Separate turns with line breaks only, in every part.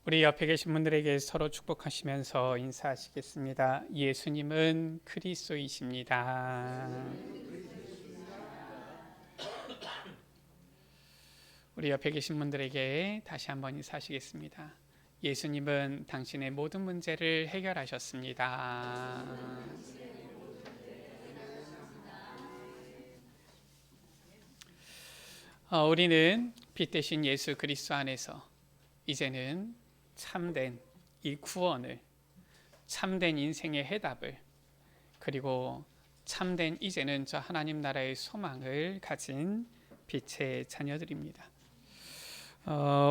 우리 옆에 계신 분들에게 서로 축복하시면서 인사하시겠습니다. 예수님은 그리스도이십니다. 우리 옆에 계신 분들에게 다시 한번 인사하시겠습니다. 예수님은 당신의 모든 문제를 해결하셨습니다. 우리는 빛 대신 예수 그리스도 안에서 이제는 참된 이 구원을, 참된 인생의 해답을, 그리고 참된 이제는 저 하나님 나라의 소망을 가진 빛의 자녀들입니다.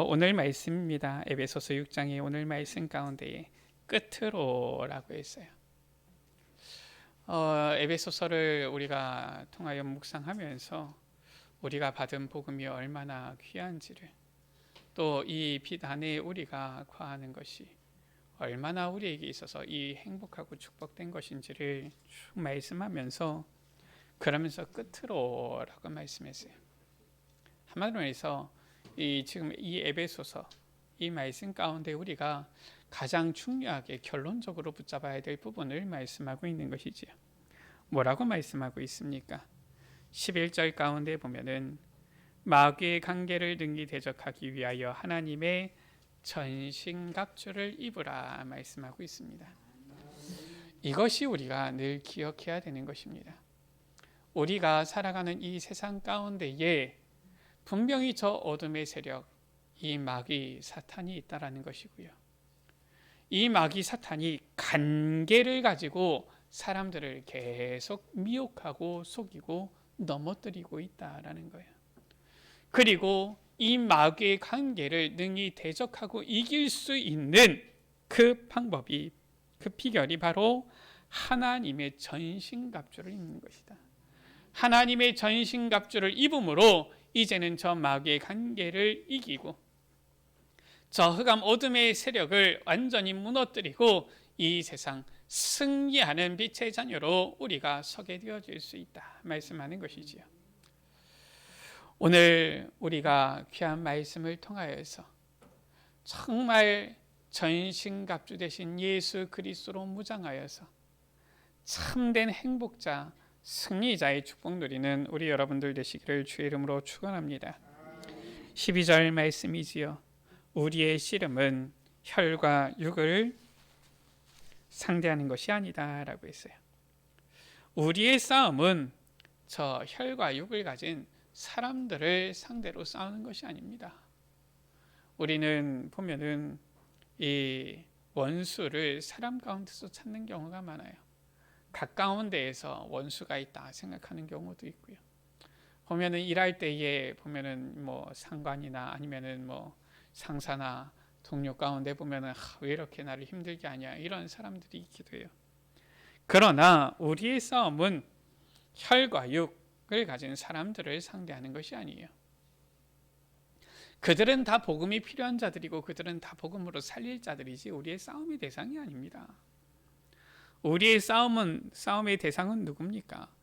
오늘 말씀입니다. 에베소서 6장의 오늘 말씀 가운데에 끝으로라고 했어요. 에베소서를 우리가 통하여 묵상하면서 우리가 받은 복음이 얼마나 귀한지를, 또 이 빛 안에 우리가 거하는 것이 얼마나 우리에게 있어서 이 행복하고 축복된 것인지를 쭉 말씀하면서, 그러면서 끝으로라고 말씀했어요. 한마디로 해서 지금 이 에베소서 이 말씀 가운데 우리가 가장 중요하게 결론적으로 붙잡아야 될 부분을 말씀하고 있는 것이지요. 뭐라고 말씀하고 있습니까? 11절 가운데 보면은 마귀의 관계를 능히 대적하기 위하여 하나님의 전신갑주를 입으라 말씀하고 있습니다. 이것이 우리가 늘 기억해야 되는 것입니다. 우리가 살아가는 이 세상 가운데에 분명히 저 어둠의 세력, 이 마귀 사탄이 있다라는 것이고요. 이 마귀 사탄이 관계를 가지고 사람들을 계속 미혹하고 속이고 넘어뜨리고 있다라는 거예요. 그리고 이 마귀의 관계를 능히 대적하고 이길 수 있는 그 방법이, 그 비결이 바로 하나님의 전신갑주를 입는 것이다. 하나님의 전신갑주를 입음으로 이제는 저 마귀의 관계를 이기고 저 흑암 어둠의 세력을 완전히 무너뜨리고 이 세상 승리하는 빛의 자녀로 우리가 서게 되어질 수 있다 말씀하는 것이지요. 오늘 우리가 귀한 말씀을 통하여서 정말 전신갑주 되신 예수 그리스도로 무장하여서 참된 행복자, 승리자의 축복 누리는 우리 여러분들 되시기를 주의 이름으로 축원합니다. 12절 말씀이지요. 우리의 씨름은 혈과 육을 상대하는 것이 아니다 라고 했어요. 우리의 싸움은 저 혈과 육을 가진 사람들을 상대로 싸우는 것이 아닙니다. 우리는 보면은 이 원수를 사람 가운데서 찾는 경우가 많아요. 가까운 데에서 원수가 있다 생각하는 경우도 있고요. 보면은 일할 때에 보면은 뭐 상관이나 아니면은 뭐 상사나 동료 가운데 보면은 왜 이렇게 나를 힘들게 하냐 이런 사람들이 있기도 해요. 그러나 우리의 싸움은 혈과 육을 가진 사람들을 상대하는 것이 아니에요. 그들은 다 복음이 필요한 자들이고 그들은 다 복음으로 살릴 자들이지 우리의 싸움의 대상이 아닙니다. 우리의 싸움의 대상은 누굽니까?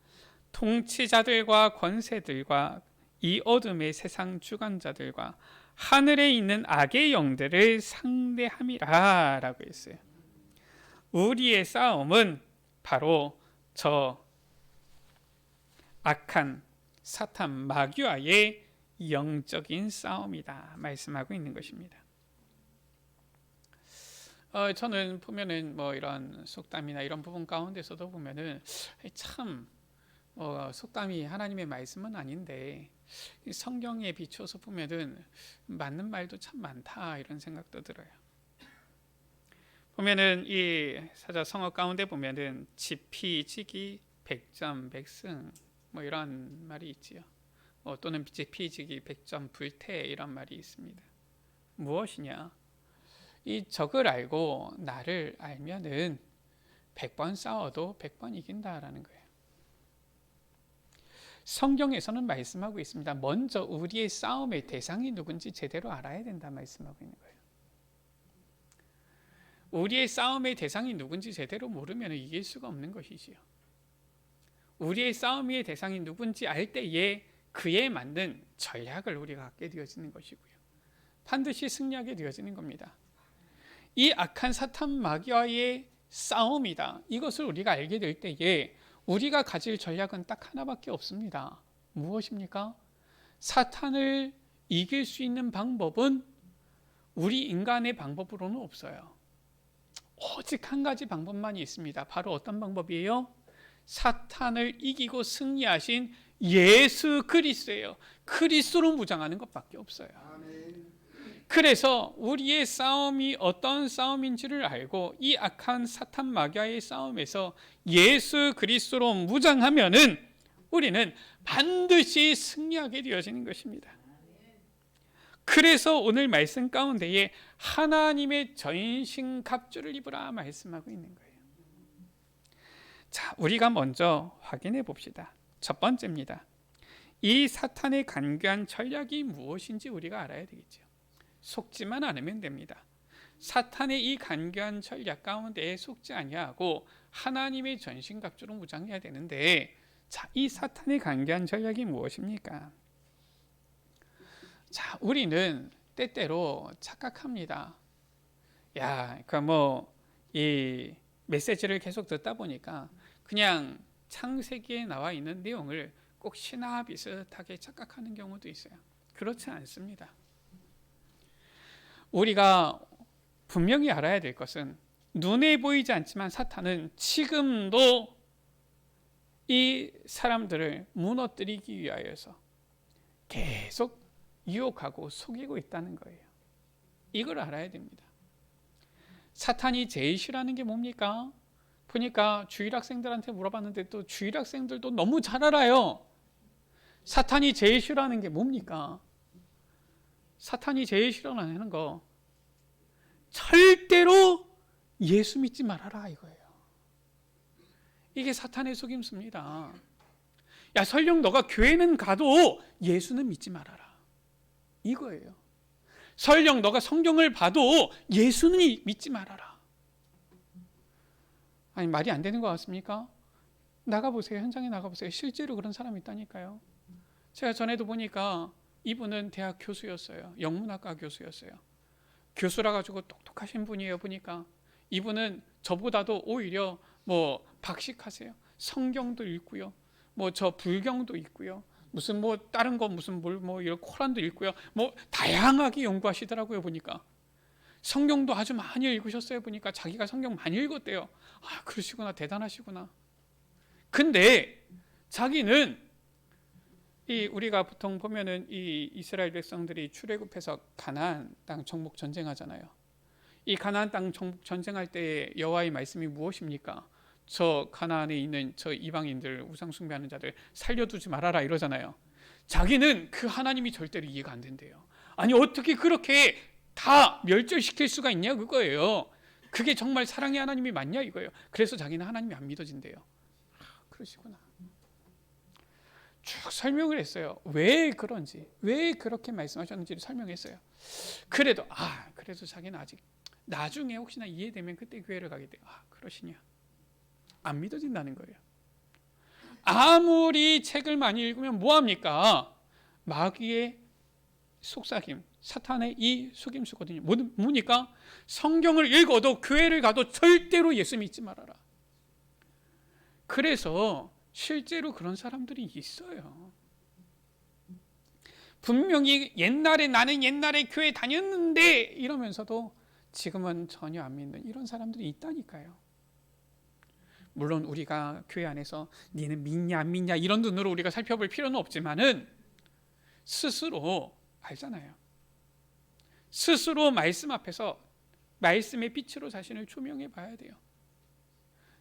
통치자들과 권세들과 이 어둠의 세상 주관자들과 하늘에 있는 악의 영들을 상대함이라 라고 했어요. 우리의 싸움은 바로 저 악한 사탄 마귀와의 영적인 싸움이다 말씀하고 있는 것입니다. 저는 보면은 뭐 이런 속담이나 이런 부분 가운데서도 보면은 참 속담이 하나님의 말씀은 아닌데 성경에 비추어서 보면은 맞는 말도 참 많다 이런 생각도 들어요. 보면은 이 사자성어 가운데 보면은 지피지기 백전 백승 뭐 이런 말이 있지요. 또는 지피지기 백전 불태 이런 말이 있습니다. 무엇이냐? 이 적을 알고 나를 알면은 100번 싸워도 100번 이긴다라는 거예요. 성경에서는 말씀하고 있습니다. 먼저 우리의 싸움의 대상이 누군지 제대로 알아야 된다 말씀하고 있는 거예요. 우리의 싸움의 대상이 누군지 제대로 모르면 이길 수가 없는 것이지요. 우리의 싸움의 대상이 누군지 알 때에 그에 맞는 전략을 우리가 갖게 되어지는 것이고요. 반드시 승리하게 되어지는 겁니다. 이 악한 사탄 마귀와의 싸움이다. 이것을 우리가 알게 될 때에 우리가 가질 전략은 딱 하나밖에 없습니다. 무엇입니까? 사탄을 이길 수 있는 방법은 우리 인간의 방법으로는 없어요. 오직 한 가지 방법만이 있습니다. 바로 어떤 방법이에요? 사탄을 이기고 승리하신 예수 그리스도예요. 그리스도로 무장하는 것밖에 없어요. 그래서 우리의 싸움이 어떤 싸움인지를 알고 이 악한 사탄 마귀와의 싸움에서 예수 그리스도로 무장하면은 우리는 반드시 승리하게 되어지는 것입니다. 그래서 오늘 말씀 가운데에 하나님의 전신 갑주를 입으라 말씀하고 있는 거예요. 자, 우리가 먼저 확인해 봅시다. 첫 번째입니다. 이 사탄의 간교한 전략이 무엇인지 우리가 알아야 되겠죠. 속지만 않으면 됩니다. 사탄의 이 간교한 전략 가운데에 속지 아니하고 하나님의 전신갑주로 무장해야 되는데, 자, 이 사탄의 간교한 전략이 무엇입니까? 자, 우리는 때때로 착각합니다. 야, 이 메시지를 계속 듣다 보니까 그냥 창세기에 나와 있는 내용을 꼭 신화 비슷하게 착각하는 경우도 있어요. 그렇지 않습니다. 우리가 분명히 알아야 될 것은 눈에 보이지 않지만 사탄은 지금도 이 사람들을 무너뜨리기 위하여서 계속 유혹하고 속이고 있다는 거예요. 이걸 알아야 됩니다. 사탄이 제일 싫어하는 게 뭡니까? 보니까 주일학생들한테 물어봤는데 또 주일학생들도 너무 잘 알아요. 사탄이 제일 싫어하는 게 뭡니까? 사탄이 제일 싫어하는 거 절대로 예수 믿지 말아라 이거예요. 이게 사탄의 속임수입니다. 야, 설령 너가 교회는 가도 예수는 믿지 말아라 이거예요. 설령 너가 성경을 봐도 예수는 믿지 말아라. 아니, 말이 안 되는 것 같습니까? 나가보세요. 현장에 나가보세요. 실제로 그런 사람이 있다니까요. 제가 전에도 보니까 이분은 대학 교수였어요. 영문학과 교수였어요. 교수라 가지고 똑똑하신 분이에요. 보니까 이분은 저보다도 오히려 박식하세요. 성경도 읽고요. 저 불경도 읽고요. 무슨 다른 거 무슨 이런 코란도 읽고요. 다양하게 연구하시더라고요. 보니까 성경도 아주 많이 읽으셨어요. 보니까 자기가 성경 많이 읽었대요. 아, 그러시구나. 대단하시구나. 근데 자기는 우리가 보통 보면은 이 이스라엘 백성들이 출애굽해서 가나안 땅 정복 전쟁하잖아요. 이 가나안 땅 정복 전쟁할 때 여호와의 말씀이 무엇입니까? 저 가나안에 있는 저 이방인들 우상 숭배하는 자들 살려두지 말아라 이러잖아요. 자기는 그 하나님이 절대로 이해가 안 된대요. 아니, 어떻게 그렇게 다 멸절시킬 수가 있냐 그거예요. 그게 정말 사랑의 하나님이 맞냐 이거예요. 그래서 자기는 하나님이 안 믿어진대요. 그러시구나. 쭉 설명을 했어요. 왜 그런지, 왜 그렇게 말씀하셨는지를 설명했어요. 그래도 자기는 아직 나중에 혹시나 이해되면 그때 교회를 가게 돼요. 그러시냐? 안 믿어진다는 거예요. 아무리 책을 많이 읽으면 뭐합니까? 마귀의 속삭임, 사탄의 이 속임수거든요. 뭡니까? 성경을 읽어도 교회를 가도 절대로 예수 믿지 말아라. 그래서 실제로 그런 사람들이 있어요. 분명히 나는 옛날에 교회 다녔는데 이러면서도 지금은 전혀 안 믿는 이런 사람들이 있다니까요. 물론 우리가 교회 안에서 니는 믿냐 안 믿냐 이런 눈으로 우리가 살펴볼 필요는 없지만은 스스로 알잖아요. 스스로 말씀 앞에서 말씀의 빛으로 자신을 조명해 봐야 돼요.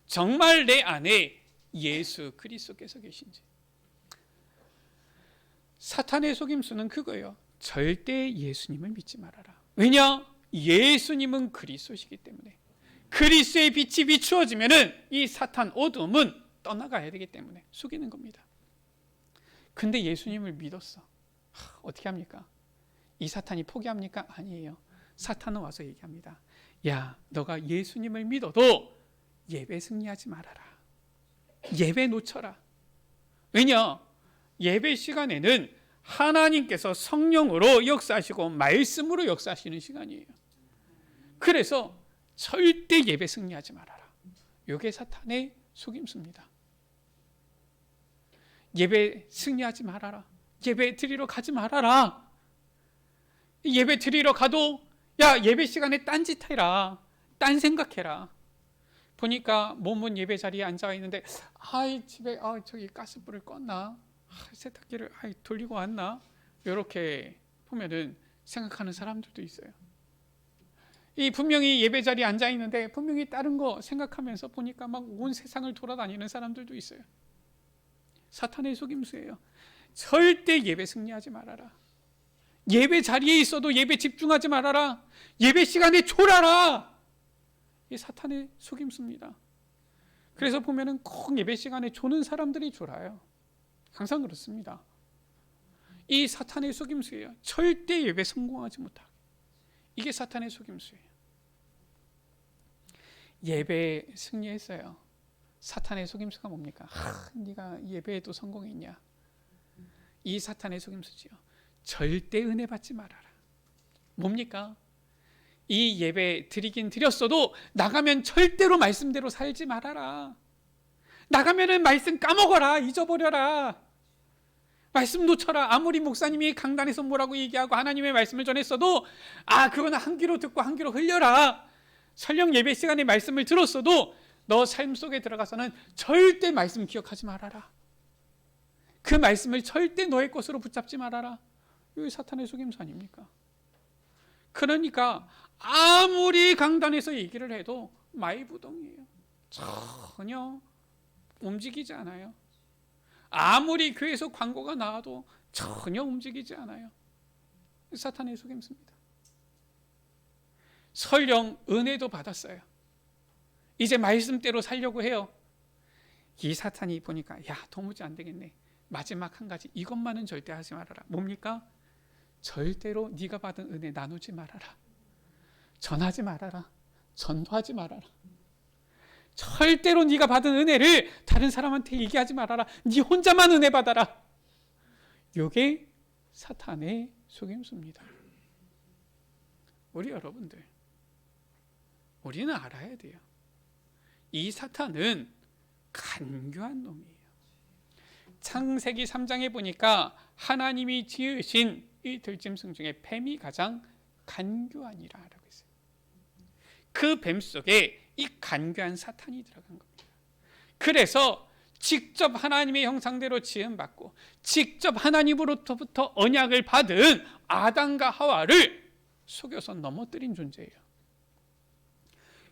정말 내 안에 예수 그리스도께서 계신지. 사탄의 속임수는 그거예요. 절대 예수님을 믿지 말아라. 왜냐? 예수님은 그리스도시기 때문에. 그리스도의 빛이 비추어지면은 이 사탄 어둠은 떠나가야 되기 때문에 속이는 겁니다. 근데 예수님을 믿었어. 어떻게 합니까? 이 사탄이 포기합니까? 아니에요. 사탄은 와서 얘기합니다. 야, 너가 예수님을 믿어도 예배 승리하지 말아라. 예배 놓쳐라. 왜냐? 예배 시간에는 하나님께서 성령으로 역사하시고 말씀으로 역사하시는 시간이에요. 그래서 절대 예배 승리하지 말아라. 이게 사탄의 속임수입니다. 예배 승리하지 말아라. 예배 드리러 가지 말아라. 예배 드리러 가도 야, 예배 시간에 딴짓 해라. 딴 생각해라. 보니까 몸은 예배 자리에 앉아 있는데 집에 저기 가스불을 껐나? 세탁기를 돌리고 왔나? 이렇게 보면은 생각하는 사람들도 있어요. 이 분명히 예배 자리에 앉아 있는데 분명히 다른 거 생각하면서 보니까 막 온 세상을 돌아다니는 사람들도 있어요. 사탄의 속임수예요. 절대 예배 승리하지 말아라. 예배 자리에 있어도 예배 집중하지 말아라. 예배 시간에 졸아라. 이 사탄의 속임수입니다. 그래서 보면은 꼭 예배 시간에 조는 사람들이 졸아요. 항상 그렇습니다. 이 사탄의 속임수예요. 절대 예배 성공하지 못하게. 이게 사탄의 속임수예요. 예배 승리했어요. 사탄의 속임수가 뭡니까? 네가 예배에도 성공했냐? 이 사탄의 속임수지요. 절대 은혜 받지 말아라. 뭡니까? 이 예배 드리긴 드렸어도 나가면 절대로 말씀대로 살지 말아라. 나가면은 말씀 까먹어라. 잊어버려라. 말씀 놓쳐라. 아무리 목사님이 강단에서 뭐라고 얘기하고 하나님의 말씀을 전했어도 그건 한 귀로 듣고 한 귀로 흘려라. 설령 예배 시간에 말씀을 들었어도 너 삶 속에 들어가서는 절대 말씀 기억하지 말아라. 그 말씀을 절대 너의 것으로 붙잡지 말아라. 이게 사탄의 속임수 아닙니까? 그러니까 아무리 강단에서 얘기를 해도 마이부동이에요. 전혀 움직이지 않아요. 아무리 교회에서 광고가 나와도 전혀 움직이지 않아요. 사탄의 속임수입니다. 설령 은혜도 받았어요. 이제 말씀대로 살려고 해요. 이 사탄이 보니까 도무지 안 되겠네. 마지막 한 가지, 이것만은 절대 하지 말아라. 뭡니까? 절대로 네가 받은 은혜 나누지 말아라. 전하지 말아라. 전도하지 말아라. 절대로 네가 받은 은혜를 다른 사람한테 얘기하지 말아라. 네 혼자만 은혜 받아라. 이게 사탄의 속임수입니다. 우리 여러분들, 우리는 알아야 돼요. 이 사탄은 간교한 놈이에요. 창세기 3장에 보니까 하나님이 지으신 이 들짐승 중에 뱀이 가장 간교하니라 라고 했어요. 그 뱀 속에 이 간교한 사탄이 들어간 겁니다. 그래서 직접 하나님의 형상대로 지음받고 직접 하나님으로부터 언약을 받은 아담과 하와를 속여서 넘어뜨린 존재예요.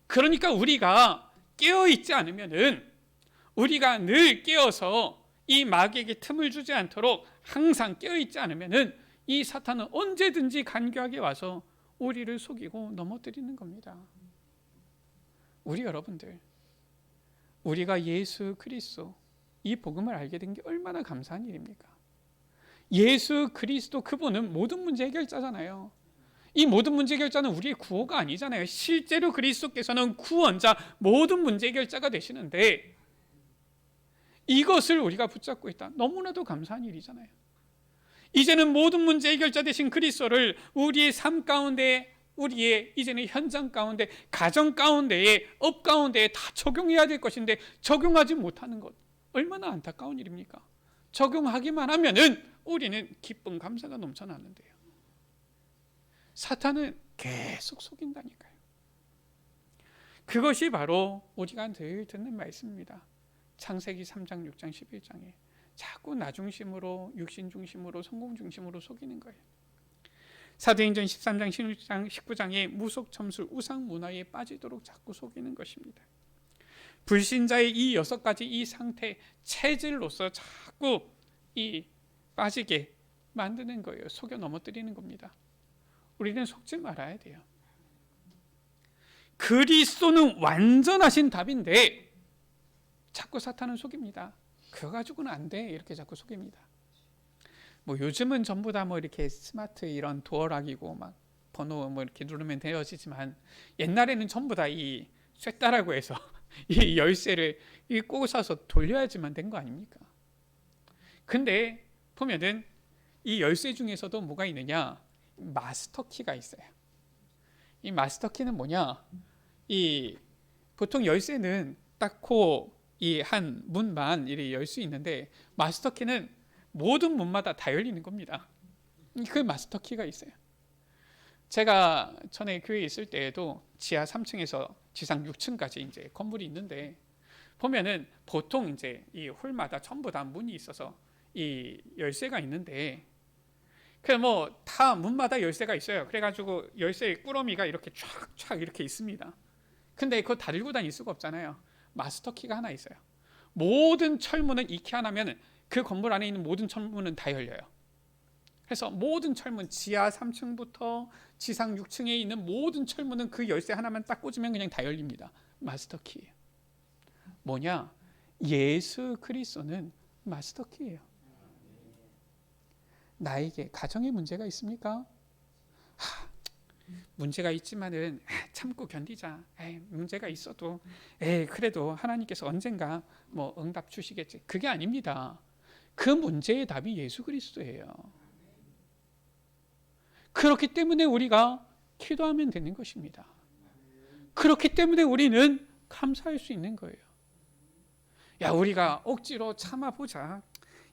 그러니까 우리가 깨어있지 않으면은, 우리가 늘 깨어서 이 마귀에게 틈을 주지 않도록 항상 깨어있지 않으면은 이 사탄은 언제든지 간교하게 와서 우리를 속이고 넘어뜨리는 겁니다. 우리 여러분들, 우리가 예수 그리스도 이 복음을 알게 된 게 얼마나 감사한 일입니까? 예수 그리스도, 그분은 모든 문제 해결자잖아요. 이 모든 문제 해결자는 우리의 구호가 아니잖아요. 실제로 그리스도께서는 구원자, 모든 문제 해결자가 되시는데 이것을 우리가 붙잡고 있다. 너무나도 감사한 일이잖아요. 이제는 모든 문제 해결자 되신 그리스도를 우리의 삶 가운데, 우리의 이제는 현장 가운데, 가정 가운데에, 업 가운데에 다 적용해야 될 것인데 적용하지 못하는 것, 얼마나 안타까운 일입니까? 적용하기만 하면은 우리는 기쁨, 감사가 넘쳐나는데요. 사탄은 계속 속인다니까요. 그것이 바로 우리가 늘 듣는 말씀입니다. 창세기 3장, 6장, 11장에 자꾸 나 중심으로, 육신 중심으로, 성공 중심으로 속이는 거예요. 사도행전 13장, 16장, 19장에 무속첨술, 우상 문화에 빠지도록 자꾸 속이는 것입니다. 불신자의 이 6가지 이 상태, 체질로서 자꾸 이 빠지게 만드는 거예요. 속여 넘어뜨리는 겁니다. 우리는 속지 말아야 돼요. 그리스도는 완전하신 답인데 자꾸 사탄은 속입니다. 그거 가지고는 안 돼, 이렇게 자꾸 속입니다. 요즘은 전부 다 이렇게 스마트 이런 도어락이고 막 번호 이렇게 누르면 되어지지만 옛날에는 전부 다 이 쇠따라고 해서 이 열쇠를 꽂아서 돌려야지만 된 거 아닙니까? 근데 보면은 이 열쇠 중에서도 뭐가 있느냐? 마스터 키가 있어요. 이 마스터 키는 뭐냐? 이 보통 열쇠는 닫고 이 한 문만 이렇게 열 수 있는데 마스터키는 모든 문마다 다 열리는 겁니다. 그 마스터키가 있어요. 제가 전에 교회에 있을 때에도 지하 3층에서 지상 6층까지 이제 건물이 있는데 보면은 보통 이제 이 홀마다 전부 다 문이 있어서 이 열쇠가 있는데 그 뭐 다 문마다 열쇠가 있어요. 그래가지고 열쇠 꾸러미가 이렇게 촥촥 이렇게 있습니다. 근데 그거 다 들고 다닐 수가 없잖아요. 마스터 키가 하나 있어요. 모든 철문은 이 키 하나면 그 건물 안에 있는 모든 철문은 다 열려요. 그래서 모든 철문 지하 3층부터 지상 6층에 있는 모든 철문은 그 열쇠 하나만 딱 꽂으면 그냥 다 열립니다. 마스터 키예요. 뭐냐? 예수 그리스도는 마스터 키예요. 나에게 가정에 문제가 있습니까? 문제가 있지만은 참고 견디자. 문제가 있어도 그래도 하나님께서 언젠가 뭐 응답 주시겠지. 그게 아닙니다. 그 문제의 답이 예수 그리스도예요. 그렇기 때문에 우리가 기도하면 되는 것입니다. 그렇기 때문에 우리는 감사할 수 있는 거예요. 야, 우리가 억지로 참아보자.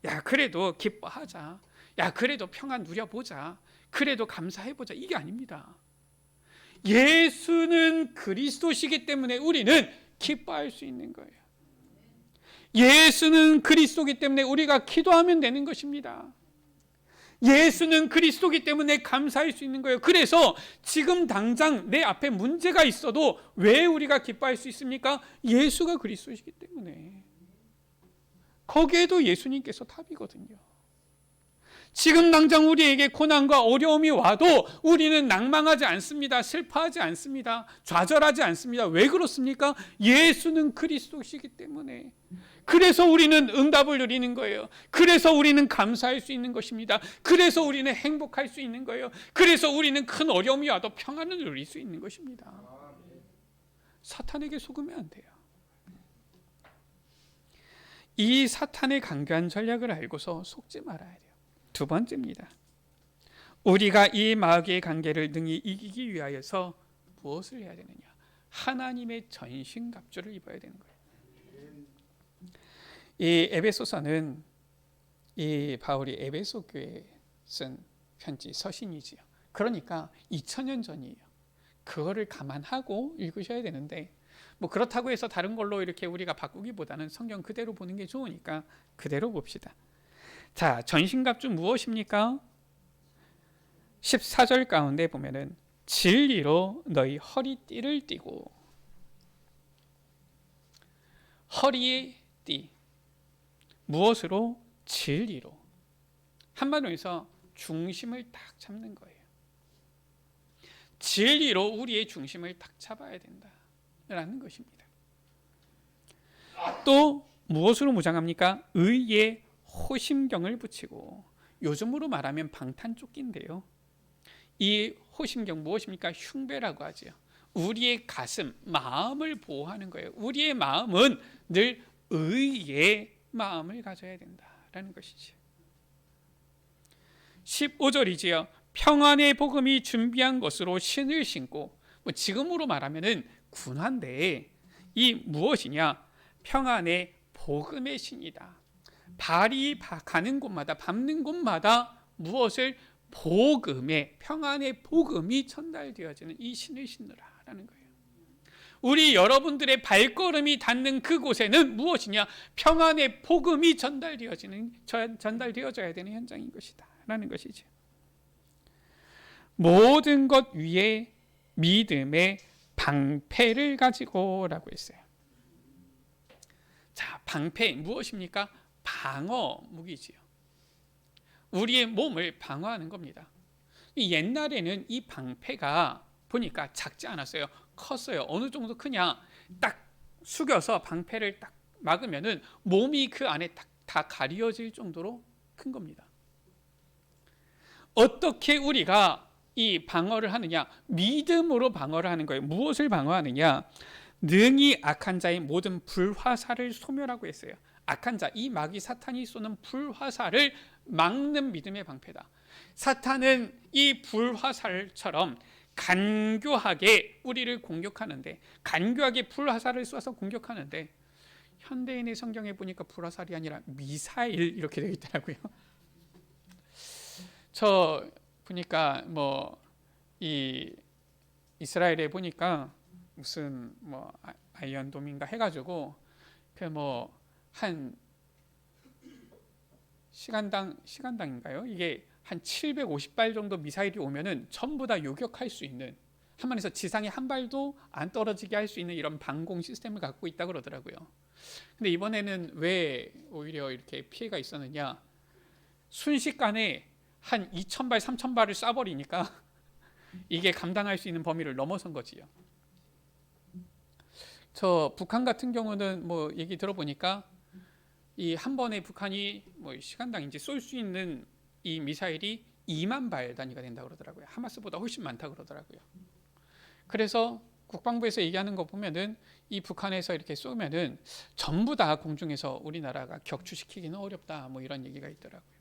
야, 그래도 기뻐하자. 야, 그래도 평안 누려보자. 그래도 감사해보자. 이게 아닙니다. 예수는 그리스도시기 때문에 우리는 기뻐할 수 있는 거예요. 예수는 그리스도기 때문에 우리가 기도하면 되는 것입니다. 예수는 그리스도기 때문에 감사할 수 있는 거예요. 그래서 지금 당장 내 앞에 문제가 있어도 왜 우리가 기뻐할 수 있습니까? 예수가 그리스도시기 때문에. 거기에도 예수님께서 답이거든요. 지금 당장 우리에게 고난과 어려움이 와도 우리는 낭망하지 않습니다. 슬퍼하지 않습니다. 좌절하지 않습니다. 왜 그렇습니까? 예수는 그리스도시기 때문에. 그래서 우리는 응답을 누리는 거예요. 그래서 우리는 감사할 수 있는 것입니다. 그래서 우리는 행복할 수 있는 거예요. 그래서 우리는 큰 어려움이 와도 평안을 누릴 수 있는 것입니다. 사탄에게 속으면 안 돼요. 이 사탄의 강교한 전략을 알고서 속지 말아야 돼요. 두 번째입니다. 우리가 이 마귀의 관계를 능히 이기기 위하여서 무엇을 해야 되느냐? 하나님의 전신갑주를 입어야 되는 거예요. 이 에베소서는 이 바울이 에베소 교회에 쓴 편지 서신이지요. 그러니까 2000년 전이에요. 그거를 감안하고 읽으셔야 되는데 뭐 그렇다고 해서 다른 걸로 이렇게 우리가 바꾸기보다는 성경 그대로 보는 게 좋으니까 그대로 봅시다. 자, 전신갑주 무엇입니까? 14절 가운데 보면은 진리로 너희 허리띠를 띠고, 허리에 띠 무엇으로? 진리로. 한마디로 해서 중심을 딱 잡는 거예요. 진리로 우리의 중심을 딱 잡아야 된다라는 것입니다. 또 무엇으로 무장합니까? 의의 호심경을 붙이고, 요즘으로 말하면 방탄조끼인데요. 이 호심경 무엇입니까? 흉배라고 하죠. 우리의 가슴, 마음을 보호하는 거예요. 우리의 마음은 늘 의의 마음을 가져야 된다라는 것이죠. 15절이지요. 평안의 복음이 준비한 것으로 신을 신고, 뭐 지금으로 말하면은 군화인데 이 무엇이냐? 평안의 복음의 신이다. 발이 가는 곳마다, 밟는 곳마다 무엇을? 복음의, 평안의 복음이 전달되어지는 이 신을 신으라라는 거예요. 우리 여러분들의 발걸음이 닿는 그곳에는 무엇이냐? 평안의 복음이 전달되어져야 되는 현장인 것이다 라는 것이죠. 모든 것 위에 믿음의 방패를 가지고 라고 했어요. 자, 방패 무엇입니까? 방어 무기지요. 우리의 몸을 방어하는 겁니다. 옛날에는 이 방패가 보니까 작지 않았어요. 컸어요. 어느 정도 크냐? 딱 숙여서 방패를 딱 막으면은 몸이 그 안에 다 가려질 정도로 큰 겁니다. 어떻게 우리가 이 방어를 하느냐? 믿음으로 방어를 하는 거예요. 무엇을 방어하느냐? 능히 악한 자의 모든 불화살을 소멸하고 했어요. 악한 자, 이 마귀 사탄이 쏘는 불화살을 막는 믿음의 방패다. 사탄은 이 불화살처럼 간교하게 우리를 공격하는데, 간교하게 불화살을 쏴서 공격하는데, 현대인의 성경에 보니까 불화살이 아니라 미사일 이렇게 되어 있더라고요. 저 보니까 이 이스라엘에 보니까 무슨 아이언돔인가 해가지고 한 시간당인가요? 이게 한 750발 정도 미사일이 오면은 전부 다 요격할 수 있는, 한번에서 지상에 한 발도 안 떨어지게 할 수 있는 이런 방공 시스템을 갖고 있다 그러더라고요. 근데 이번에는 왜 오히려 이렇게 피해가 있었느냐? 순식간에 한 2,000발, 3,000발을 쏴버리니까 이게 감당할 수 있는 범위를 넘어선 거지요. 저 북한 같은 경우는 얘기 들어보니까 이 한 번에 북한이 시간당인지 쏠 수 있는 이 미사일이 2만 발 단위가 된다 그러더라고요. 하마스보다 훨씬 많다 그러더라고요. 그래서 국방부에서 얘기하는 거 보면은 이 북한에서 이렇게 쏘면은 전부 다 공중에서 우리나라가 격추시키기는 어렵다, 이런 얘기가 있더라고요.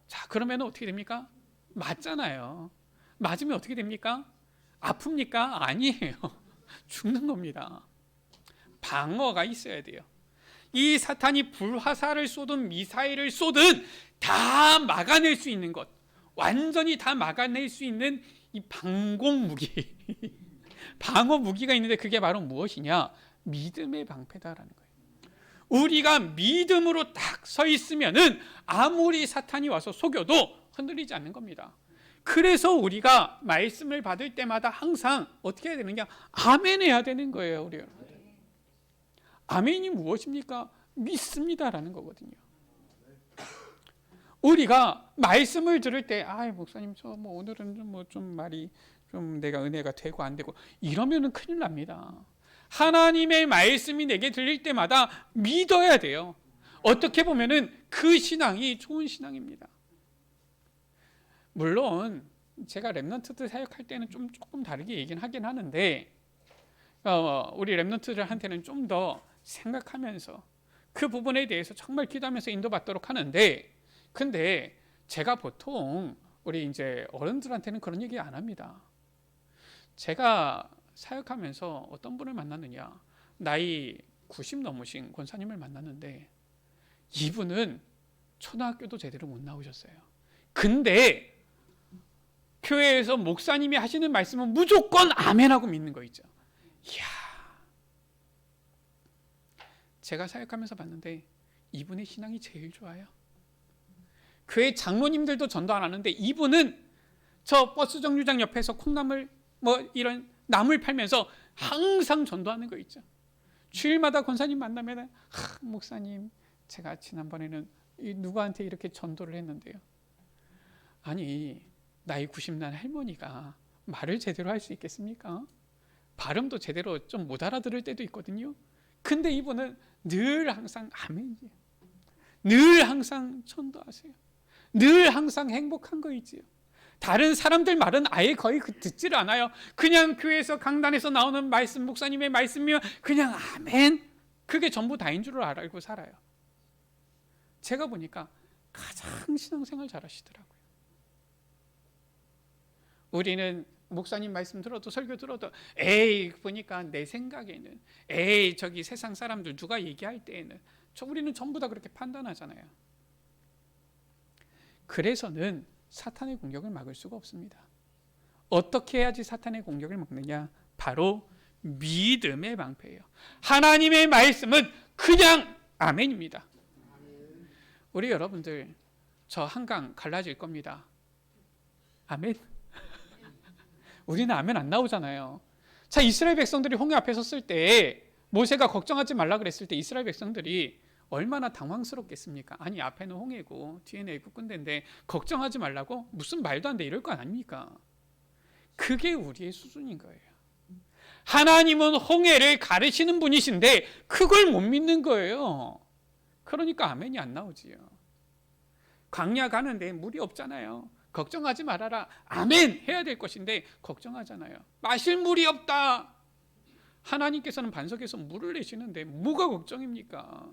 자, 그러면 어떻게 됩니까? 맞잖아요. 맞으면 어떻게 됩니까? 아픕니까? 아니에요. 죽는 겁니다. 방어가 있어야 돼요. 이 사탄이 불화살을 쏘든 미사일을 쏘든 다 막아낼 수 있는 것, 완전히 다 막아낼 수 있는 이 방공 무기, 방어 무기가 있는데 그게 바로 무엇이냐? 믿음의 방패다라는 거예요. 우리가 믿음으로 딱 서 있으면은 아무리 사탄이 와서 속여도 흔들리지 않는 겁니다. 그래서 우리가 말씀을 받을 때마다 항상 어떻게 해야 되느냐? 아멘 해야 되는 거예요, 우리 여러분들. 아멘이 무엇입니까? 믿습니다라는 거거든요. 우리가 말씀을 들을 때, 목사님 오늘은 좀 말이 좀 내가 은혜가 되고 안 되고 이러면은 큰일 납니다. 하나님의 말씀이 내게 들릴 때마다 믿어야 돼요. 어떻게 보면은 그 신앙이 좋은 신앙입니다. 물론 제가 렘넌트들 사역할 때는 조금 다르게 얘기는 하긴 하는데, 우리 렘넌트들한테는 좀 더 생각하면서 그 부분에 대해서 정말 기도하면서 인도받도록 하는데, 근데 제가 보통 우리 이제 어른들한테는 그런 얘기 안 합니다. 제가 사역하면서 어떤 분을 만났느냐, 나이 90 넘으신 권사님을 만났는데 이분은 초등학교도 제대로 못 나오셨어요. 근데 교회에서 목사님이 하시는 말씀은 무조건 아멘하고 믿는 거 있죠. 이야, 제가 사역하면서 봤는데 이분의 신앙이 제일 좋아요. 교회 장로님들도 전도 안 하는데 이분은 저 버스 정류장 옆에서 콩나물 이런 나물 팔면서 항상 전도하는 거 있죠. 주일마다 권사님 만나면 목사님, 제가 지난번에는 누구한테 이렇게 전도를 했는데요. 아니, 나이 90난 할머니가 말을 제대로 할 수 있겠습니까? 발음도 제대로 좀 못 알아들을 때도 있거든요. 근데 이분은 늘 항상 아멘이에요. 늘 항상 전도하세요. 늘 항상 행복한 거 있지요. 다른 사람들 말은 아예 거의 듣지를 않아요. 그냥 교회에서 강단에서 나오는 말씀, 목사님의 말씀이면 그냥 아멘, 그게 전부 다인 줄 알고 살아요. 제가 보니까 가장 신앙생활 잘하시더라고요. 우리는 목사님 말씀 들어도 설교 들어도 보니까 내 생각에는 저기 세상 사람들 누가 얘기할 때에는 우리는 전부 다 그렇게 판단하잖아요. 그래서는 사탄의 공격을 막을 수가 없습니다. 어떻게 해야지 사탄의 공격을 막느냐? 바로 믿음의 방패예요. 하나님의 말씀은 그냥 아멘입니다. 우리 여러분들 저 한강 갈라질 겁니다. 아멘? 우리는 아멘 안 나오잖아요. 자, 이스라엘 백성들이 홍해 앞에 섰을 때 모세가 걱정하지 말라 그랬을 때 이스라엘 백성들이 얼마나 당황스럽겠습니까? 아니, 앞에는 홍해고 뒤에는 애굽 군대인데 걱정하지 말라고? 무슨 말도 안 돼, 이럴 거 아닙니까? 그게 우리의 수준인 거예요. 하나님은 홍해를 가르치는 분이신데 그걸 못 믿는 거예요. 그러니까 아멘이 안 나오지요. 광야 가는데 물이 없잖아요. 걱정하지 말아라, 아멘 해야 될 것인데 걱정하잖아요. 마실 물이 없다. 하나님께서는 반석에서 물을 내시는데 뭐가 걱정입니까?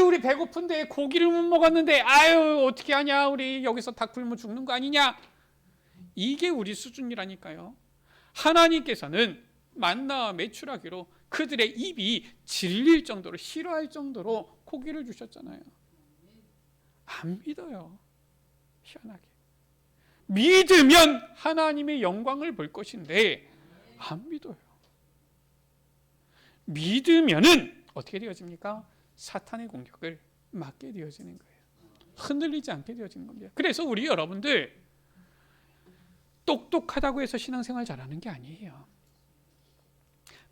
우리 배고픈데 고기를 못 먹었는데 어떻게 하냐, 우리 여기서 닭 굶어 죽는 거 아니냐. 이게 우리 수준이라니까요. 하나님께서는 만나와 메추라기로 그들의 입이 질릴 정도로, 싫어할 정도로 고기를 주셨잖아요. 안 믿어요. 희한하게. 믿으면 하나님의 영광을 볼 것인데 안 믿어요. 믿으면은 어떻게 되어집니까? 사탄의 공격을 막게 되어지는 거예요. 흔들리지 않게 되어지는 겁니다. 그래서 우리 여러분들 똑똑하다고 해서 신앙생활 잘하는 게 아니에요.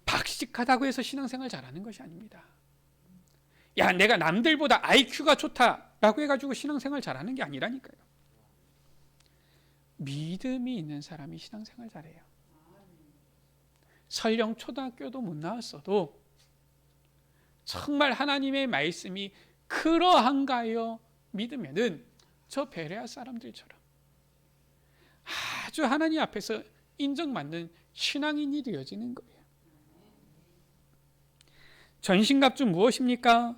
박식하다고 해서 신앙생활 잘하는 것이 아닙니다. 야, 내가 남들보다 IQ가 좋다라고 해가지고 신앙생활 잘하는 게 아니라니까요. 믿음이 있는 사람이 신앙생활 잘해요. 설령 초등학교도 못 나왔어도 정말 하나님의 말씀이 그러한가요? 믿으면은 저 베레아 사람들처럼 아주 하나님 앞에서 인정받는 신앙인이 되어지는 거예요. 전신갑주 무엇입니까?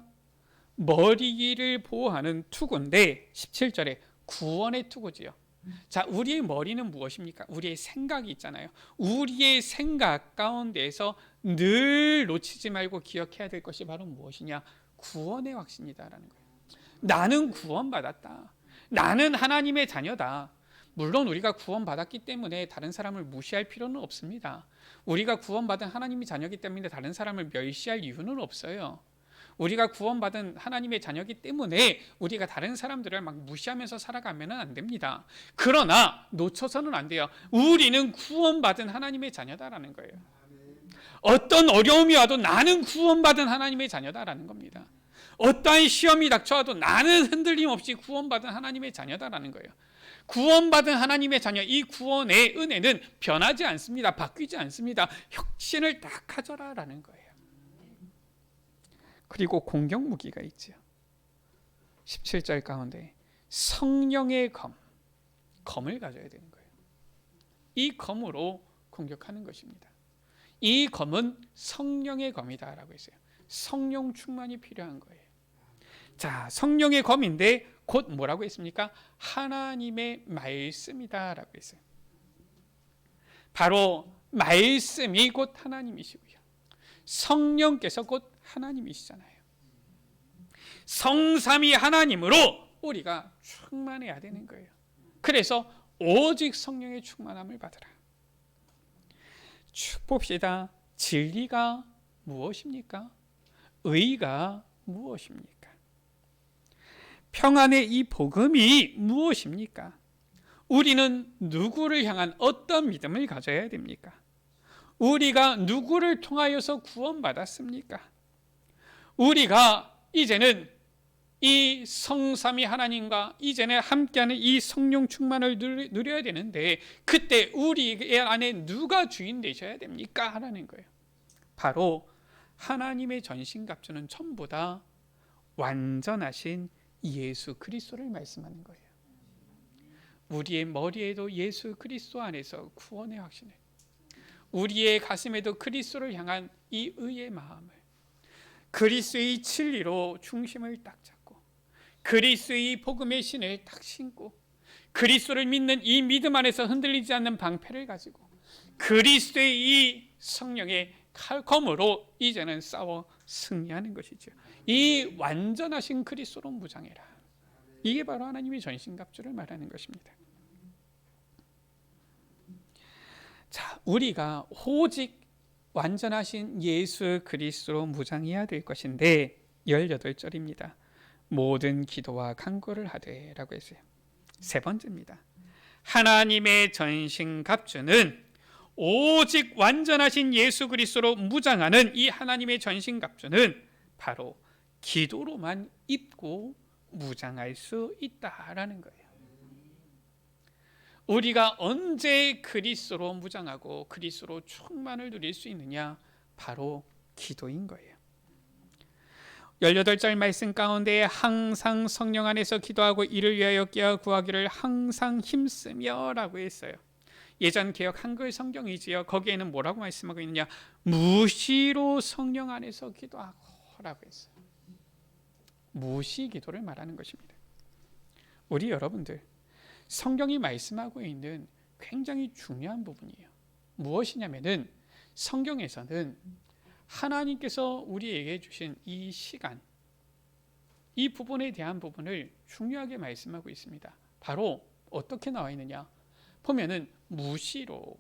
머리를 보호하는 투구인데 17절에 구원의 투구지요. 자, 우리의 머리는 무엇입니까? 우리의 생각이 있잖아요. 우리의 생각 가운데에서 늘 놓치지 말고 기억해야 될 것이 바로 무엇이냐? 구원의 확신이다라는 거예요. 나는 구원받았다. 나는 하나님의 자녀다. 물론 우리가 구원받았기 때문에 다른 사람을 무시할 필요는 없습니다. 우리가 구원받은 하나님의 자녀이기 때문에 다른 사람을 멸시할 이유는 없어요. 우리가 구원받은 하나님의 자녀이기 때문에 우리가 다른 사람들을 막 무시하면서 살아가면 안 됩니다. 그러나 놓쳐서는 안 돼요. 우리는 구원받은 하나님의 자녀다라는 거예요. 어떤 어려움이 와도 나는 구원받은 하나님의 자녀다라는 겁니다. 어떠한 시험이 닥쳐와도 나는 흔들림 없이 구원받은 하나님의 자녀다라는 거예요. 구원받은 하나님의 자녀, 이 구원의 은혜는 변하지 않습니다. 바뀌지 않습니다. 혁신을 딱 가져라라는 거예요. 그리고 공격 무기가 있죠. 17절 가운데 성령의 검을 가져야 되는 거예요. 이 검으로 공격하는 것입니다. 이 검은 성령의 검이다라고 했어요. 성령 충만이 필요한 거예요. 자, 성령의 검인데 곧 뭐라고 했습니까? 하나님의 말씀이다라고 했어요. 바로 말씀이 곧 하나님이시고요. 성령께서 곧 하나님이시잖아요. 성삼위 하나님으로 우리가 충만해야 되는 거예요. 그래서 오직 성령의 충만함을 받으라. 쭉 봅시다. 진리가 무엇입니까? 의가 무엇입니까? 평안의 이 복음이 무엇입니까? 우리는 누구를 향한 어떤 믿음을 가져야 됩니까? 우리가 누구를 통하여서 구원받았습니까? 우리가 이제는 이 성삼위 하나님과 이제는 함께하는 이 성령 충만을 누려야 되는데 그때 우리 안에 누가 주인 되셔야 됩니까? 하라는 거예요. 바로 하나님의 전신갑주는 전부 다 완전하신 예수 그리스도를 말씀하는 거예요. 우리의 머리에도 예수 그리스도 안에서 구원의 확신을, 우리의 가슴에도 그리스도를 향한 이 의의 마음을, 그리스도의 진리로 중심을 딱 잡고 그리스도의 복음의 신을 딱 신고 그리스도를 믿는 이 믿음 안에서 흔들리지 않는 방패를 가지고 그리스도의 이 성령의 칼검으로 이제는 싸워 승리하는 것이죠. 이 완전하신 그리스도로 무장해라. 이게 바로 하나님의 전신갑주를 말하는 것입니다. 자, 우리가 오직 완전하신 예수 그리스도로 무장해야 될 것인데 18절입니다. 모든 기도와 간구를 하되 라고 했어요. 세 번째입니다. 하나님의 전신갑주는 오직 완전하신 예수 그리스도로 무장하는 이 하나님의 전신갑주는 바로 기도로만 입고 무장할 수 있다라는 거예요. 우리가 언제 그리스도로 무장하고 그리스도로 충만을 누릴 수 있느냐? 바로 기도인 거예요. 18절 말씀 가운데 항상 성령 안에서 기도하고 이를 위하여 깨어 구하기를 항상 힘쓰며 라고 했어요. 예전 개역 한글 성경이지요. 거기에는 뭐라고 말씀하고 있느냐? 무시로 성령 안에서 기도하고 라고 했어요. 무시 기도를 말하는 것입니다. 우리 여러분들 성경이 말씀하고 있는 굉장히 중요한 부분이에요. 무엇이냐면은 성경에서는 하나님께서 우리에게 주신 이 시간, 이 부분에 대한 부분을 중요하게 말씀하고 있습니다. 바로 어떻게 나와 있느냐 보면은 무시로,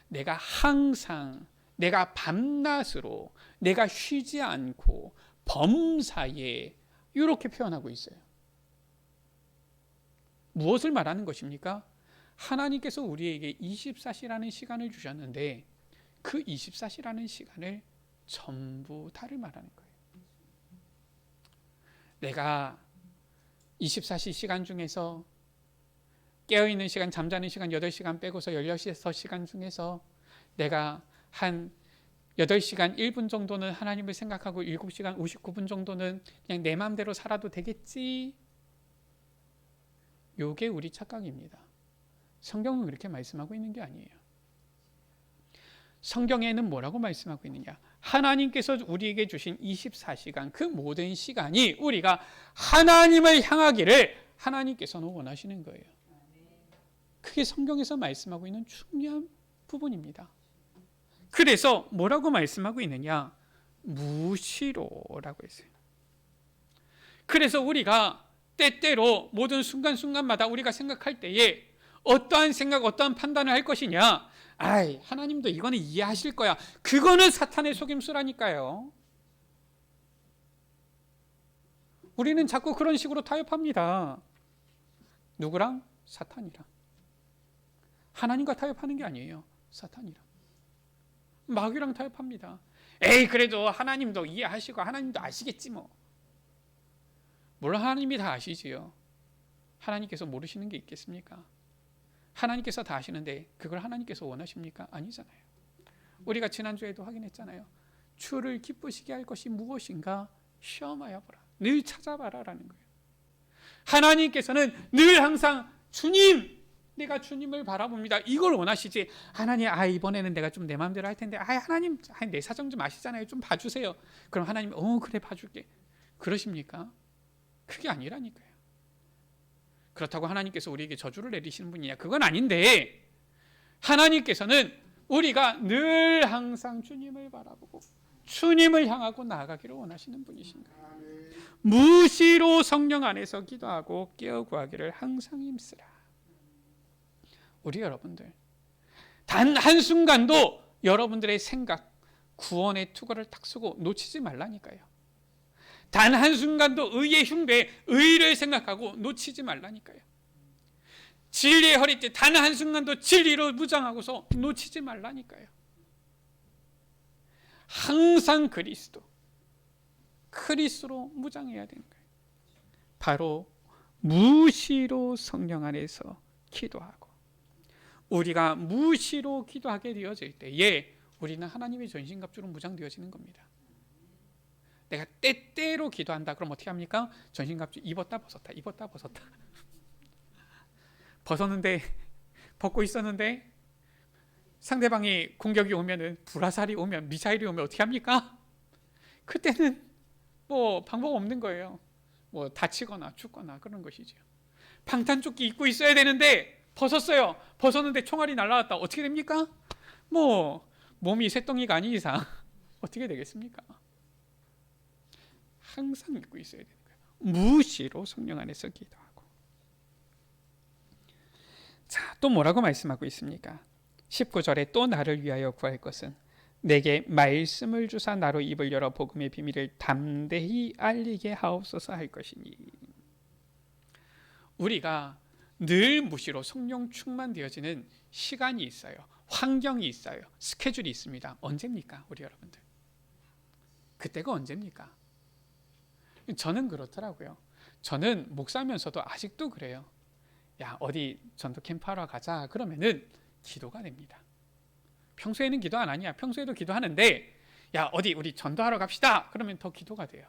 내가 항상, 내가 밤낮으로, 내가 쉬지 않고 범사에, 이렇게 표현하고 있어요. 무엇을 말하는 것입니까? 하나님께서 우리에게 24시라는 시간을 주셨는데 그 24시라는 시간을 전부 다를 말하는 거예요. 내가 24시 시간 중에서 깨어있는 시간, 잠자는 시간 8시간 빼고서 16시간 중에서 내가 한 8시간 1분 정도는 하나님을 생각하고 7시간 59분 정도는 그냥 내 마음대로 살아도 되겠지. 요게 우리 착각입니다. 성경은 그렇게 말씀하고 있는 게 아니에요. 성경에는 뭐라고 말씀하고 있느냐? 하나님께서 우리에게 주신 24시간, 그 모든 시간이 우리가 하나님을 향하기를 하나님께서는 원하시는 거예요. 그게 성경에서 말씀하고 있는 중요한 부분입니다. 그래서 뭐라고 말씀하고 있느냐? 무시로라고 했어요. 그래서 우리가 때때로 모든 순간순간마다 우리가 생각할 때에 어떠한 생각, 어떠한 판단을 할 것이냐? 아이, 하나님도 이거는 이해하실 거야. 그거는 사탄의 속임수라니까요. 우리는 자꾸 그런 식으로 타협합니다. 누구랑? 사탄이랑. 하나님과 타협하는 게 아니에요. 사탄이랑. 마귀랑 타협합니다. 에이, 그래도 하나님도 이해하시고 하나님도 아시겠지 뭐. 물론 하나님이 다 아시지요. 하나님께서 모르시는 게 있겠습니까? 하나님께서 다 아시는데 그걸 하나님께서 원하십니까? 아니잖아요. 우리가 지난주에도 확인했잖아요. 주를 기쁘시게 할 것이 무엇인가 시험하여 보라. 늘 찾아봐라라는 거예요. 하나님께서는 늘 항상 주님, 내가 주님을 바라봅니다. 이걸 원하시지. 하나님, 이번에는 내가 좀 내 마음대로 할 텐데, 하나님, 내 사정 좀 아시잖아요. 좀 봐주세요. 그럼 하나님, 그래 봐줄게. 그러십니까? 그게 아니라니까요. 그렇다고 하나님께서 우리에게 저주를 내리시는 분이냐? 그건 아닌데, 하나님께서는 우리가 늘 항상 주님을 바라보고 주님을 향하고 나아가기를 원하시는 분이신가? 무시로 성령 안에서 기도하고 깨어 구하기를 항상 힘쓰라. 우리 여러분들 단 한순간도 여러분들의 생각, 구원의 투구를 딱 쓰고 놓치지 말라니까요. 단 한순간도 의의 흉배, 의를 생각하고 놓치지 말라니까요. 진리의 허리띠 단 한순간도 진리로 무장하고서 놓치지 말라니까요. 항상 그리스도로 무장해야 되는 거예요. 바로 무시로 성령 안에서 기도하고, 우리가 무시로 기도하게 되어질 때에 우리는 하나님의 전신갑주로 무장되어지는 겁니다. 내가 때때로 기도한다. 그럼 어떻게 합니까? 전신갑주 입었다 벗었다, 입었다 벗었다. 벗었는데, 벗고 있었는데 상대방이 공격이 오면은, 불화살이 오면, 미사일이 오면 어떻게 합니까? 그때는 뭐 방법 없는 거예요. 뭐 다치거나 죽거나 그런 것이죠. 방탄조끼 입고 있어야 되는데 벗었어요. 벗었는데 총알이 날아왔다. 어떻게 됩니까? 뭐 몸이 쇳덩이가 아닌 이상 어떻게 되겠습니까? 항상 입고 있어야 되는 거예요. 무시로 성령 안에서 기도하고. 자, 또 뭐라고 말씀하고 있습니까? 19절에 또 나를 위하여 구할 것은 내게 말씀을 주사 나로 입을 열어 복음의 비밀을 담대히 알리게 하옵소서 할 것이니. 우리가 늘 무시로 성령 충만되어지는 시간이 있어요. 환경이 있어요. 스케줄이 있습니다. 언제입니까? 우리 여러분들. 그때가 언제입니까? 저는 그렇더라고요. 저는 목사면서도 아직도 그래요. 야, 어디 전도 캠프하러 가자. 그러면은 기도가 됩니다. 평소에는 기도 안 하냐? 평소에도 기도하는데, 야, 어디 우리 전도하러 갑시다. 그러면 더 기도가 돼요.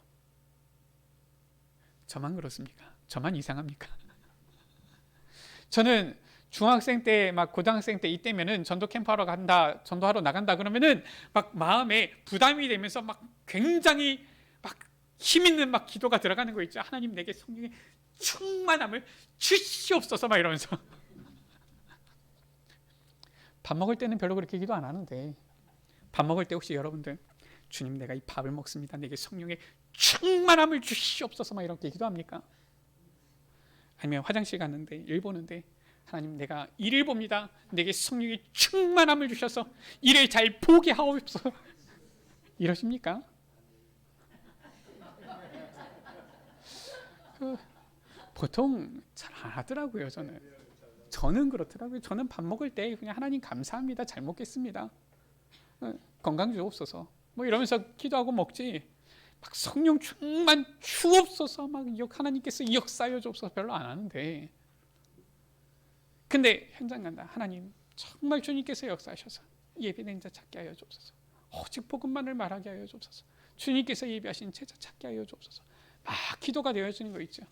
저만 그렇습니까? 저만 이상합니까? 저는 중학생 때, 막 고등학생 때 이때면은 전도 캠프하러 간다, 전도하러 나간다 그러면은 막 마음에 부담이 되면서 막 굉장히 막 힘 있는 막 기도가 들어가는 거 있죠. 하나님 내게 성령의 충만함을 주시옵소서 막 이러면서. 밥 먹을 때는 별로 그렇게 기도 안 하는데, 밥 먹을 때 혹시 여러분들 주님 내가 이 밥을 먹습니다, 내게 성령의 충만함을 주시옵소서 막 이렇게 기도합니까? 아니면 화장실 갔는데 일 보는데 하나님 내가 일을 봅니다, 내게 성령의 충만함을 주셔서 일을 잘 보게 하옵소서 이러십니까? 보통 잘 안 하더라고요. 저는 그렇더라고요. 저는 밥 먹을 때 그냥 하나님 감사합니다, 잘 먹겠습니다, 건강 주옵소서 뭐 이러면서 기도하고 먹지, 막 성령 충만 주옵소서 막 하나님께서 역사하여 주옵소서 별로 안 하는데, 근데 현장 간다, 하나님 정말 주님께서 역사하셔서 예배된 자 찾게 하여 주옵소서, 오직 복음만을 말하게 하여 주옵소서, 주님께서 예배하신 제자 찾게 하여 주옵소서, 막 기도가 되어지는 거 있죠.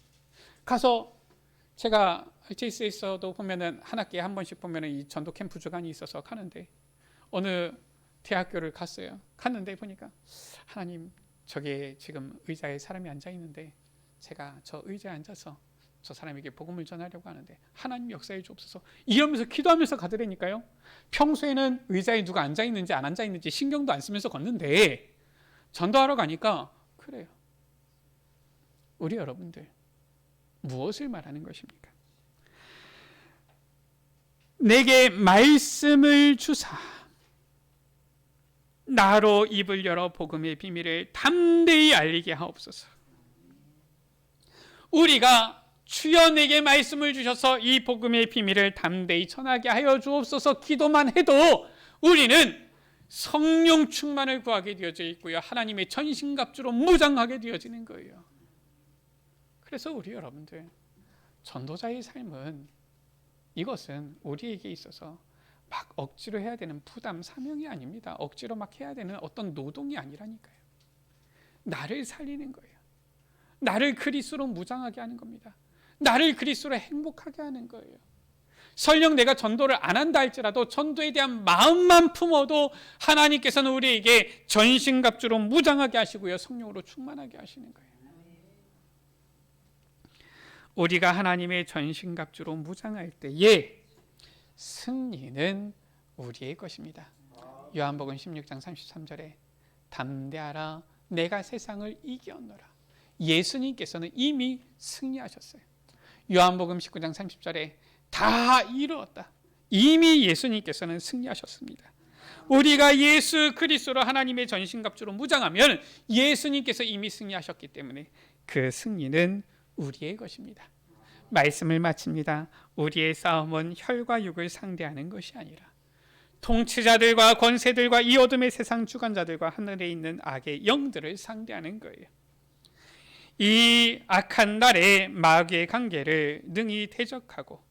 가서 제가 HS에서도 보면은 한 학기에 한 번씩 보면은 이 전도 캠프 주간이 있어서 가는데, 어느 대학교를 갔는데 보니까 하나님 저기에 지금 의자에 사람이 앉아 있는데 제가 저 의자에 앉아서 저 사람에게 복음을 전하려고 하는데 하나님 역사해 주옵소서 이러면서 기도하면서 가더라니까요. 평소에는 의자에 누가 앉아 있는지 안 앉아 있는지 신경도 안 쓰면서 걷는데 전도하러 가니까 그래요. 우리 여러분들 무엇을 말하는 것입니까? 내게 말씀을 주사 나로 입을 열어 복음의 비밀을 담대히 알리게 하옵소서. 우리가 주여 내게 말씀을 주셔서 이 복음의 비밀을 담대히 전하게 하여 주옵소서 기도만 해도 우리는 성령 충만을 구하게 되어져 있고요, 하나님의 전신갑주로 무장하게 되어지는 거예요. 그래서 우리 여러분들 전도자의 삶은, 이것은 우리에게 있어서 막 억지로 해야 되는 부담, 사명이 아닙니다. 억지로 막 해야 되는 어떤 노동이 아니라니까요. 나를 살리는 거예요. 나를 그리스도로 무장하게 하는 겁니다. 나를 그리스도로 행복하게 하는 거예요. 설령 내가 전도를 안 한다 할지라도 전도에 대한 마음만 품어도 하나님께서는 우리에게 전신갑주로 무장하게 하시고요, 성령으로 충만하게 하시는 거예요. 우리가 하나님의 전신갑주로 무장할 때에 승리는 우리의 것입니다. 요한복음 16장 33절에 담대하라 내가 세상을 이겼노라. 예수님께서는 이미 승리하셨어요. 요한복음 19장 30절에 다 이루었다. 이미 예수님께서는 승리하셨습니다. 우리가 예수 그리스도로 하나님의 전신갑주로 무장하면 예수님께서 이미 승리하셨기 때문에 그 승리는 우리의 것입니다. 말씀을 마칩니다. 우리의 싸움은 혈과 육을 상대하는 것이 아니라 통치자들과 권세들과 이 어둠의 세상 주관자들과 하늘에 있는 악의 영들을 상대하는 거예요. 이 악한 날의 마귀의 관계를 능히 대적하고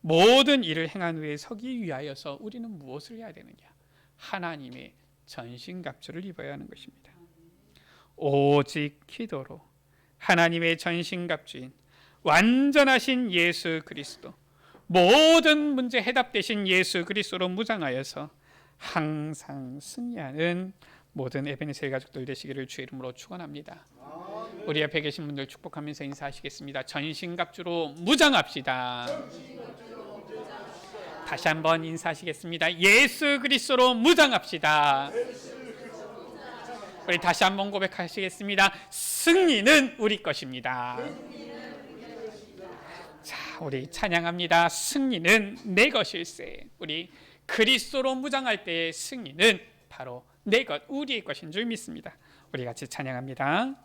모든 일을 행한 후에 서기 위하여서 우리는 무엇을 해야 되느냐? 하나님의 전신갑주를 입어야 하는 것입니다. 오직 기도로 하나님의 전신갑주인 완전하신 예수 그리스도, 모든 문제 해답되신 예수 그리스도로 무장하여서 항상 승리하는 모든 에베네셀 가족들 되시기를 주의 이름으로 축원합니다. 우리 옆에 계신 분들 축복하면서 인사하시겠습니다. 전신갑주로 무장합시다. 다시 한번 인사하시겠습니다. 예수 그리스도로 무장합시다. 우리 다시 한번 고백하시겠습니다. 승리는 우리 것입니다. 자, 우리 찬양합니다. 승리는 내 것일세. 우리 그리스도로 무장할 때의 승리는 바로 내 것, 우리의 것인 줄 믿습니다. 우리 같이 찬양합니다.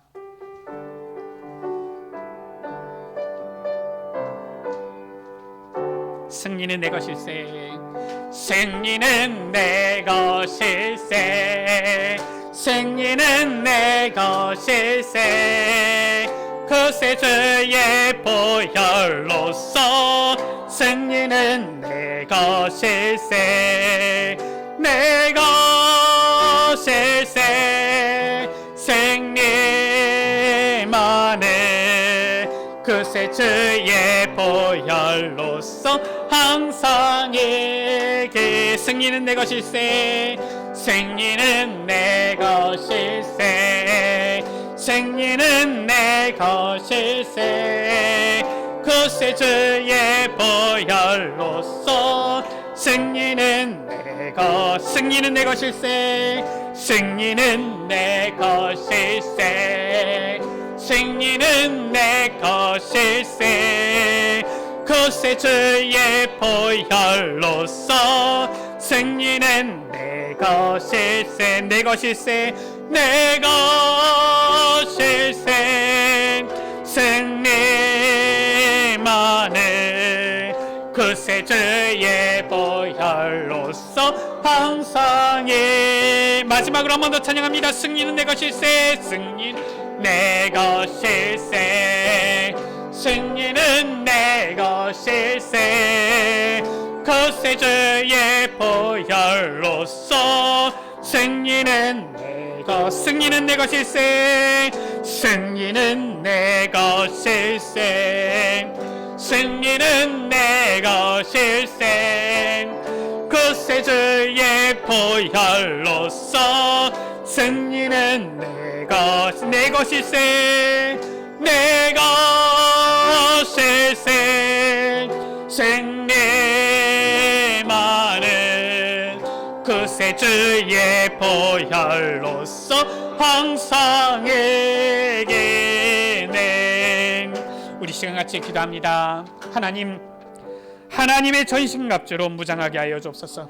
승리는 내 것일세. 승리는 내 것일세. 승리는 내 것일세. 그새 주의 보혈로서 승리는 내 것일세. 내 것일세. 승리만을 그새 주의 보혈로서 항상 이기. 승리는 내 것일세. 승리는 내 것일세. 승리는 내 것일세. 그새 주의 보혈로서 승리는 내 것, 승리는 내 것일세. 승리는 내 것일세. 승리는 내 것일세. 그새 주의 보혈로서 승리는 내 것일세. 내 것일세. 내 것일세. 승리만을 그새 주의 보혈로서 항상에. 마지막으로 한 번 더 찬양합니다. 승리는 내 것일세. 승리는 내 것일세. 승리는 내 것일세. 그새 주의 보혈로서 승리는 내 것. 승리는 내 것일세. 승리는 내 것일세. 승리는 내 것일세. 그새 주의 보혈로서 승리는 내 것일세. 내 것일세. 승리만은 그새 주의 보혈로서 항상에게네. 우리 시간 같이 기도합니다. 하나님의 전신갑주로 무장하게 하여 주옵소서.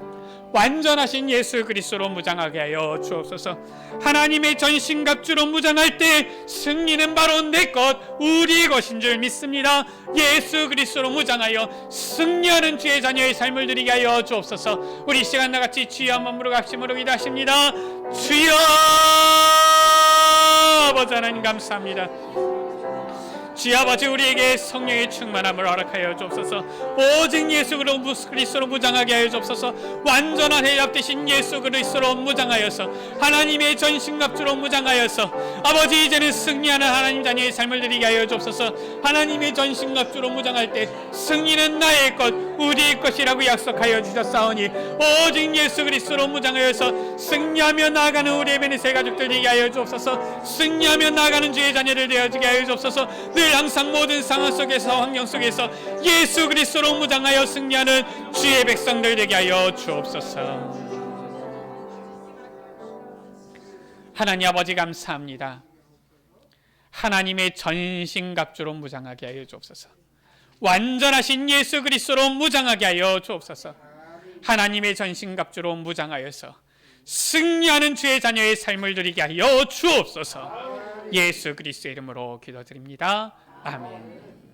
완전하신 예수 그리스도로 무장하게 하여 주옵소서. 하나님의 전신갑주로 무장할 때 승리는 바로 내 것, 우리 것인 줄 믿습니다. 예수 그리스도로 무장하여 승리하는 주의 자녀의 삶을 누리게 하여 주옵소서. 우리 시간 나같이 주여 한번 부르갑심으로 기도하십니다. 주여 아버지 하나님 감사합니다. 주여 아버지, 우리에게 성령의 충만함을 허락하여 주옵소서. 오직 예수 그리스도로 무장하게 하여 주옵소서. 완전한 해답 되신 예수 그리스도로 무장하여서 하나님의 전신갑주로 무장하여서 아버지, 이제는 승리하는 하나님 자녀의 삶을 누리게 하여 주옵소서. 하나님의 전신갑주로 무장할 때 승리는 나의 것, 우리의 것이라고 약속하여 주셨사오니 오직 예수 그리스도로 무장하여서 승리하며 나아가는 우리의 베네세 가족들 되게 하여 주옵소서. 승리하며 나아가는 주의 자녀들 되어지게 하여 주옵소서. 늘 항상 모든 상황 속에서, 환경 속에서 예수 그리스도로 무장하여 승리하는 주의 백성들 되게 하여 주옵소서. 하나님 아버지 감사합니다. 하나님의 전신갑주로 무장하게 하여 주옵소서. 완전하신 예수 그리스도로 무장하게 하여 주옵소서. 하나님의 전신갑주로 무장하여서 승리하는 주의 자녀의 삶을 누리게 하여 주옵소서. 예수 그리스도의 이름으로 기도드립니다. 아멘.